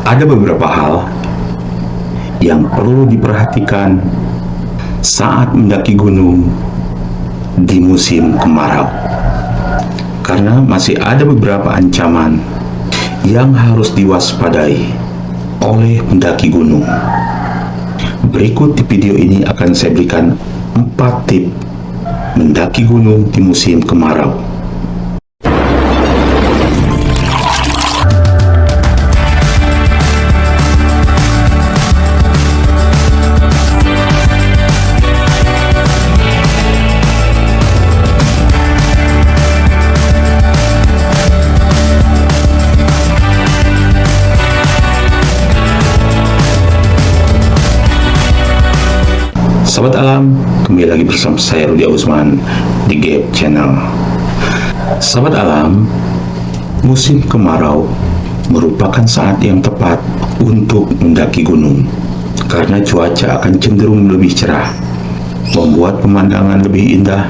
Ada beberapa hal yang perlu diperhatikan saat mendaki gunung di musim kemarau, karena masih ada beberapa ancaman yang harus diwaspadai oleh pendaki gunung. Berikut di video ini akan saya berikan 4 tip mendaki gunung di musim kemarau. Sahabat alam, kembali lagi bersama saya Rudi Usman di Gap Channel. Sahabat alam, musim kemarau merupakan saat yang tepat untuk mendaki gunung karena cuaca akan cenderung lebih cerah, membuat pemandangan lebih indah,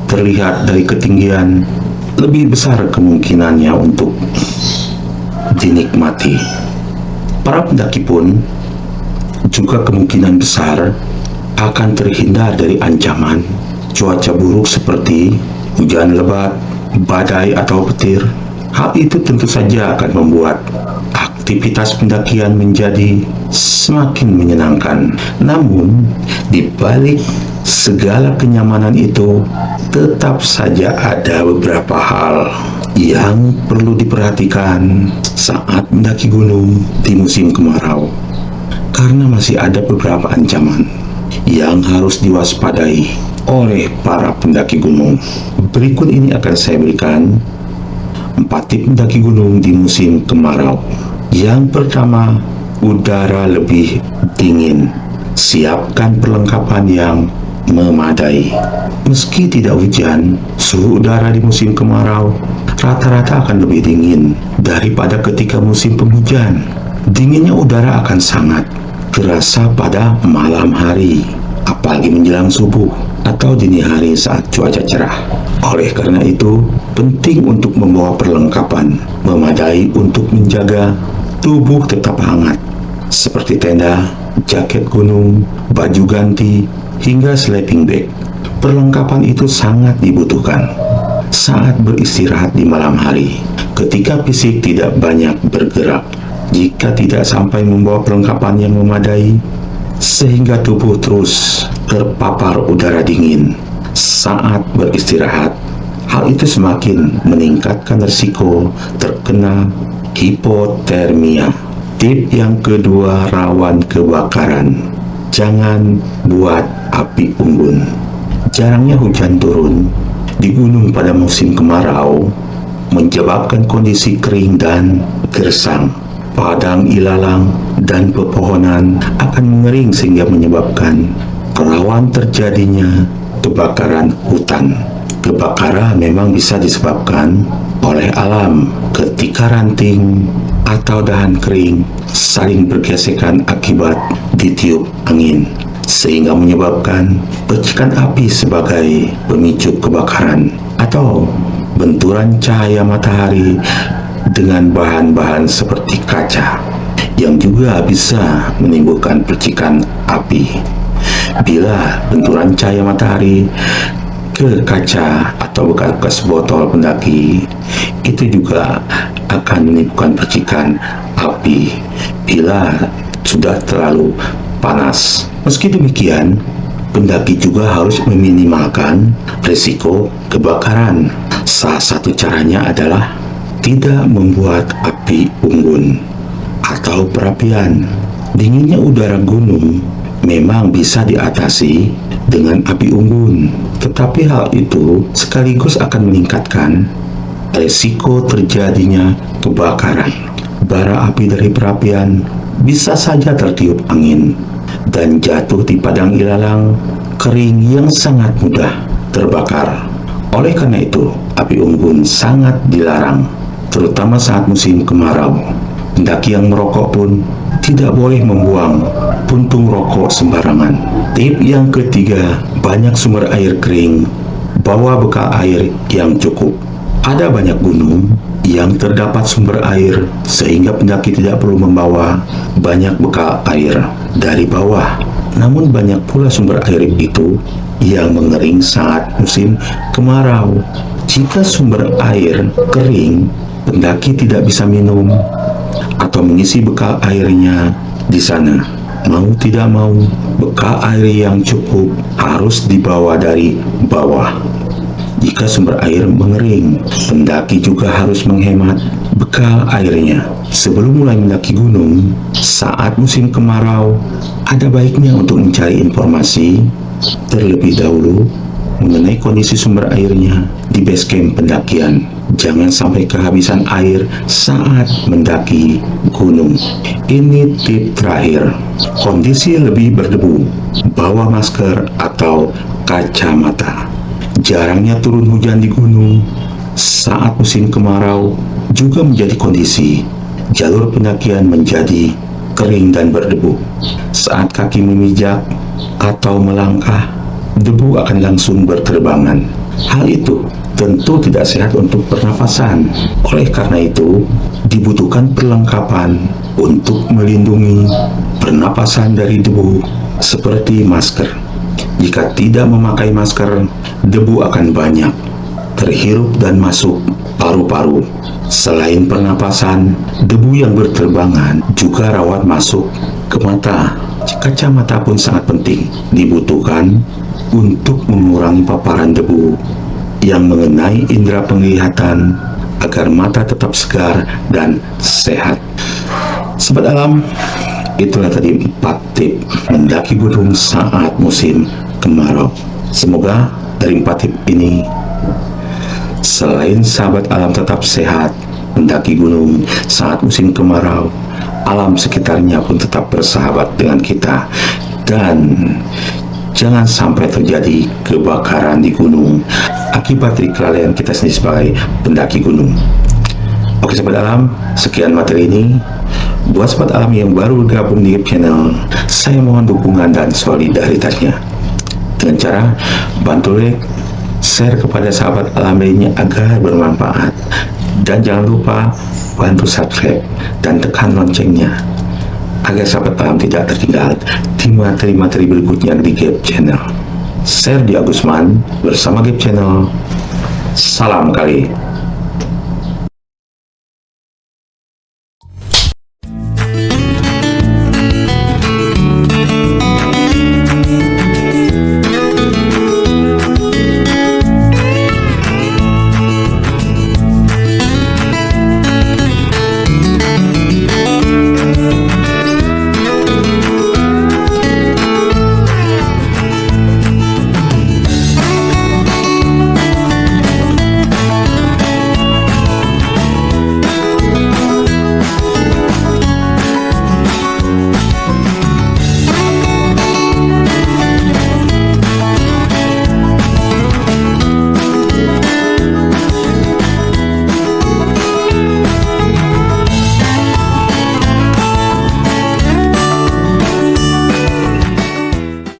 terlihat dari ketinggian, lebih besar kemungkinannya untuk dinikmati. Para pendaki pun juga kemungkinan besar akan terhindar dari ancaman cuaca buruk seperti hujan lebat, badai atau petir. Hal itu tentu saja akan membuat aktivitas pendakian menjadi semakin menyenangkan. Namun, di balik segala kenyamanan itu, tetap saja ada beberapa hal yang perlu diperhatikan saat mendaki gunung di musim kemarau, karena masih ada beberapa ancaman yang harus diwaspadai oleh para pendaki gunung. Berikut ini akan saya berikan 4 tip mendaki gunung di musim kemarau. Yang pertama, udara lebih dingin. Siapkan perlengkapan yang memadai. Meski tidak hujan, suhu udara di musim kemarau rata-rata akan lebih dingin daripada ketika musim penghujan. Dinginnya udara akan sangat terasa pada malam hari, apalagi menjelang subuh atau dini hari saat cuaca cerah. Oleh karena itu, penting untuk membawa perlengkapan memadai untuk menjaga tubuh tetap hangat, seperti tenda, jaket gunung, baju ganti, hingga sleeping bag. Perlengkapan itu sangat dibutuhkan saat beristirahat di malam hari, ketika fisik tidak banyak bergerak. Jika tidak sampai membawa perlengkapan yang memadai, sehingga tubuh terus terpapar udara dingin saat beristirahat, hal itu semakin meningkatkan risiko terkena hipotermia. Tip yang kedua, rawan kebakaran. Jangan buat api unggun. Jarangnya hujan turun di gunung pada musim kemarau menyebabkan kondisi kering dan gersang. Padang ilalang dan pepohonan akan mengering sehingga menyebabkan rawan terjadinya kebakaran hutan. Kebakaran memang bisa disebabkan oleh alam ketika ranting atau dahan kering saling bergesekan akibat ditiup angin, sehingga menyebabkan percikan api sebagai pemicu kebakaran, atau benturan cahaya matahari dengan bahan-bahan seperti kaca yang juga bisa menimbulkan percikan api. Bila benturan cahaya matahari ke kaca atau bekas botol pendaki, itu juga akan menimbulkan percikan api bila sudah terlalu panas. Meski demikian, pendaki juga harus meminimalkan risiko kebakaran. Salah satu caranya adalah tidak membuat api unggun atau perapian. Dinginnya udara gunung memang bisa diatasi dengan api unggun, tetapi hal itu sekaligus akan meningkatkan risiko terjadinya kebakaran. Bara api dari perapian bisa saja tertiup angin dan jatuh di padang ilalang kering yang sangat mudah terbakar. Oleh karena itu, api unggun sangat dilarang, terutama saat musim kemarau. Pendaki yang merokok pun tidak boleh membuang puntung rokok sembarangan. Tip yang ketiga, banyak sumber air kering. Bawa bekal air yang cukup. Ada banyak gunung yang terdapat sumber air sehingga pendaki tidak perlu membawa banyak bekal air dari bawah. Namun banyak pula sumber air itu yang mengering saat musim kemarau. Jika sumber air kering, pendaki tidak bisa minum atau mengisi bekal airnya di sana. Mau tidak mau, bekal air yang cukup harus dibawa dari bawah. Jika sumber air mengering, pendaki juga harus menghemat bekal airnya. Sebelum mulai mendaki gunung, saat musim kemarau, ada baiknya untuk mencari informasi terlebih dahulu mengenai kondisi sumber airnya di base camp pendakian. Jangan sampai kehabisan air saat mendaki gunung. Ini tip terakhir. Kondisi lebih berdebu, bawa masker atau kacamata. Jarangnya turun hujan di gunung saat musim kemarau juga menjadi kondisi. Jalur pendakian menjadi kering dan berdebu. Saat kaki memijak atau melangkah, debu akan langsung berterbangan. Hal itu tentu tidak sehat untuk pernafasan. Oleh karena itu, dibutuhkan perlengkapan untuk melindungi pernapasan dari debu seperti masker. Jika tidak memakai masker, debu akan banyak terhirup dan masuk paru-paru. Selain pernapasan, debu yang berterbangan juga rawan masuk ke mata. Kacamata pun sangat penting dibutuhkan untuk mengurangi paparan debu yang mengenai indera penglihatan agar mata tetap segar dan sehat. Sobat alam, itulah tadi 4 tip mendaki gunung saat musim kemarau. Semoga dari 4 tip ini, selain sahabat alam tetap sehat mendaki gunung saat musim kemarau, alam sekitarnya pun tetap bersahabat dengan kita, dan jangan sampai terjadi kebakaran di gunung akibat dari kelalaian kita sendiri sebagai pendaki gunung. Oke sobat alam, sekian materi ini. Buat sobat alam yang baru gabung di channel, saya mohon dukungan dan solidaritasnya dengan cara bantu like, share kepada sahabat alam lainnya agar bermanfaat, dan jangan lupa bantu subscribe dan tekan loncengnya agar sahabat alam tidak tertinggal di materi-materi berikutnya di Gap Channel. Saya Di Agusman bersama Gap Channel. Salam kali.